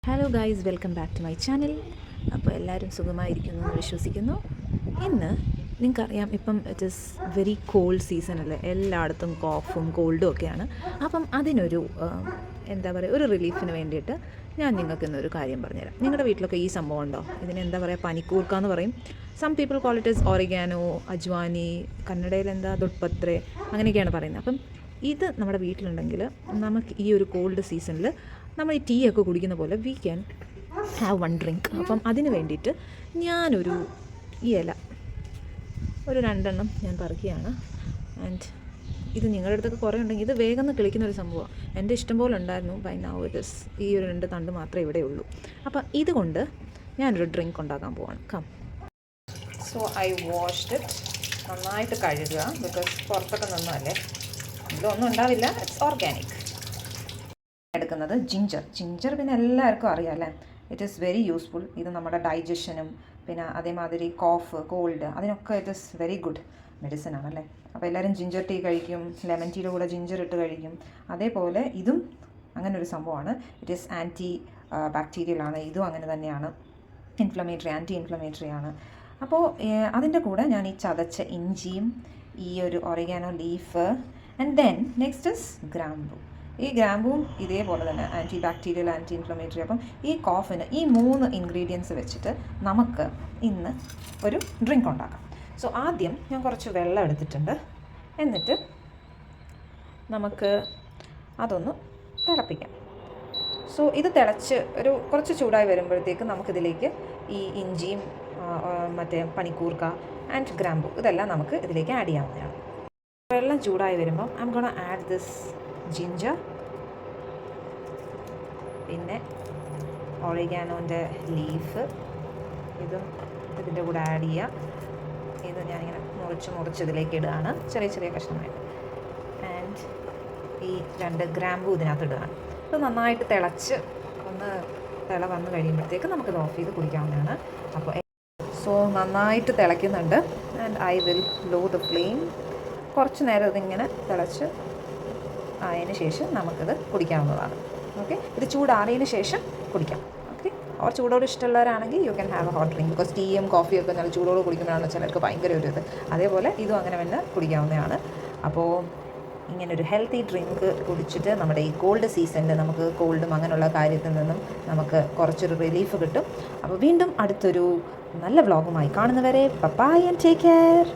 Hello guys, welcome back to my channel. അപ്പോൾ എല്ലാവരും സുഖമായിരിക്കുന്നു എന്ന് വിശ്വസിക്കുന്നു. ഇന്ന് നിങ്ങൾക്കറിയാം, ഇപ്പം it is very cold season അല്ലേ, എല്ലായിടത്തും കോഫും കോൾഡും ഒക്കെയാണ്. അപ്പം അതിനൊരു എന്താ പറയുക, ഒരു റിലീഫിന് വേണ്ടിയിട്ട് ഞാൻ നിങ്ങൾക്ക് ഇന്നൊരു കാര്യം പറഞ്ഞുതരാം. നിങ്ങളുടെ വീട്ടിലൊക്കെ ഈ സംഭവം ഉണ്ടോ? ഇതിന് എന്താ പറയുക, പനിക്കൂർക്ക എന്ന് പറയും. Some people call it is oregano, അജ്വാനി, കന്നഡയിൽ എന്താ ദുഡ്പത്രെ, അങ്ങനെയൊക്കെയാണ് പറയുന്നത്. അപ്പം ഇത് നമ്മുടെ വീട്ടിലുണ്ടെങ്കിൽ നമുക്ക് ഈ ഒരു കോൾഡ് സീസണിൽ നമ്മൾ ഈ ടീ ഒക്കെ കുടിക്കുന്ന പോലെ we can have one drink. അപ്പം അതിന് വേണ്ടിയിട്ട് ഞാനൊരു ഈ ഇല ഒരു 2 എണ്ണം ഞാൻ പറിക്കുകയാണ്. ആൻഡ് ഇത് നിങ്ങളുടെ അടുത്തൊക്കെ കുറേ ഉണ്ടെങ്കിൽ ഇത് വേഗം കിളിക്കുന്ന ഒരു സംഭവമാണ്. എൻ്റെ ഇഷ്ടം പോലെ ഉണ്ടായിരുന്നു. ബൈ നൗ ഇറ്റ് ഇസ് ഈ ഒരു 2 തണ്ട് മാത്രമേ ഇവിടെ ഉള്ളൂ. അപ്പം ഇതുകൊണ്ട് ഞാനൊരു ഡ്രിങ്ക് ഉണ്ടാക്കാൻ പോവാണ്. Come. So I washed it. നന്നായിട്ട് കഴുകുക, ബിക്കോസ് പുറത്തൊക്കെ നിന്നല്ലേ, ഇതൊന്നും ഉണ്ടാവില്ല. It's organic. എടുക്കുന്നത് ജിഞ്ചർ പിന്നെ എല്ലാവർക്കും അറിയാം അല്ലേ, ഇറ്റ് ഈസ് വെരി യൂസ്ഫുൾ. ഇത് നമ്മുടെ ഡൈജഷനും പിന്നെ അതേമാതിരി കോഫ്, കോൾഡ്, അതിനൊക്കെ it is very good medicine ആണല്ലേ. അപ്പോൾ എല്ലാവരും ജിഞ്ചർ ടീ കഴിക്കും, ലെമൺ ടീയുടെ കൂടെ ജിഞ്ചർ ഇട്ട് കഴിക്കും. അതേപോലെ ഇതും അങ്ങനെ ഒരു സംഭവമാണ്. ഇറ്റ് ഈസ് ആൻറ്റി ബാക്ടീരിയൽ ആണ്. ഇതും അങ്ങനെ തന്നെയാണ്, ആൻറ്റി ഇൻഫ്ലമേറ്ററി ആണ്. അപ്പോൾ അതിൻ്റെ കൂടെ ഞാൻ ഈ ചതച്ച ഇഞ്ചിയും ഈ ഒരു oregano leaf and then next is ഗ്രാമ്പൂ. ഈ ഗ്രാമ്പും ഇതേപോലെ തന്നെ ആൻറ്റി ബാക്ടീരിയൽ, ആൻറ്റി ഇൻഫ്ലമേറ്ററി. അപ്പം ഈ കോഫിന് ഈ 3 ഇൻഗ്രീഡിയൻസ് വെച്ചിട്ട് നമുക്ക് ഇന്ന് ഒരു ഡ്രിങ്ക് ഉണ്ടാക്കാം. സോ ആദ്യം ഞാൻ കുറച്ച് വെള്ളം എടുത്തിട്ടുണ്ട്. എന്നിട്ട് നമുക്ക് അതൊന്ന് തിളപ്പിക്കാം. സോ ഇത് തിളച്ച് ഒരു കുറച്ച് ചൂടായി വരുമ്പോഴത്തേക്ക് നമുക്കിതിലേക്ക് ഈ ഇഞ്ചിയും മറ്റേ പനിക്കൂർക്ക ആൻഡ് ഗ്രാമ്പു ഇതെല്ലാം നമുക്ക് ഇതിലേക്ക് ആഡ് ചെയ്യാവുന്നതാണ്. വെള്ളം ചൂടായി വരുമ്പം I M gonna add this ginger, പിന്നെ ഒറിഗാനോൻ്റെ ലീഫ്, ഇതും ഇതിൻ്റെ കൂടെ ആഡ് ചെയ്യുക. ഇത് ഞാനിങ്ങനെ മുറിച്ച് ഇതിലേക്ക് ഇടുകയാണ്, ചെറിയ ചെറിയ കഷ്ണമായിട്ട്. ആൻഡ് ഈ 2 ഗ്രാമ്പൂ ഇതിനകത്ത് ഇടുകയാണ്. ഇത് നന്നായിട്ട് തിളച്ച് ഒന്ന് വന്ന് കഴിയുമ്പോഴത്തേക്ക് നമുക്കിത് ഓഫ് ചെയ്ത് കുടിക്കാവുന്നതാണ്. അപ്പോൾ സോ നന്നായിട്ട് തിളയ്ക്കുന്നുണ്ട്. And I will low the flame. കുറച്ച് നേരം ഇതിങ്ങനെ തിളച്ച് അതിന് ശേഷം നമുക്കിത് കുടിക്കാവുന്നതാണ്. ഓക്കെ, ഇത് ചൂടാറിയതിന് ശേഷം കുടിക്കാം. ഓക്കെ, അവർ ചൂടോട് ഇഷ്ടമുള്ളവരാണെങ്കിൽ you can have a hot drink, because ടീയും കോഫിയൊക്കെ നല്ല ചൂടോട് കുടിക്കുമ്പോഴാണ് ചിലർക്ക് ഭയങ്കര ഒരു ഇത്. അതേപോലെ ഇതും അങ്ങനെ തന്നെ കുടിക്കാവുന്നതാണ്. അപ്പോൾ ഇങ്ങനൊരു ഹെൽത്തി ഡ്രിങ്ക് കുടിച്ചിട്ട് നമ്മുടെ ഈ കോൾഡ് സീസണിൽ നമുക്ക് കോൾഡും അങ്ങനെയുള്ള കാര്യത്തിൽ നിന്നും നമുക്ക് കുറച്ചൊരു റിലീഫ് കിട്ടും. അപ്പോൾ വീണ്ടും അടുത്തൊരു നല്ല വ്ളോഗുമായി കാണുന്നവരെ ബൈ ആൻഡ് ടേക്ക് കെയർ.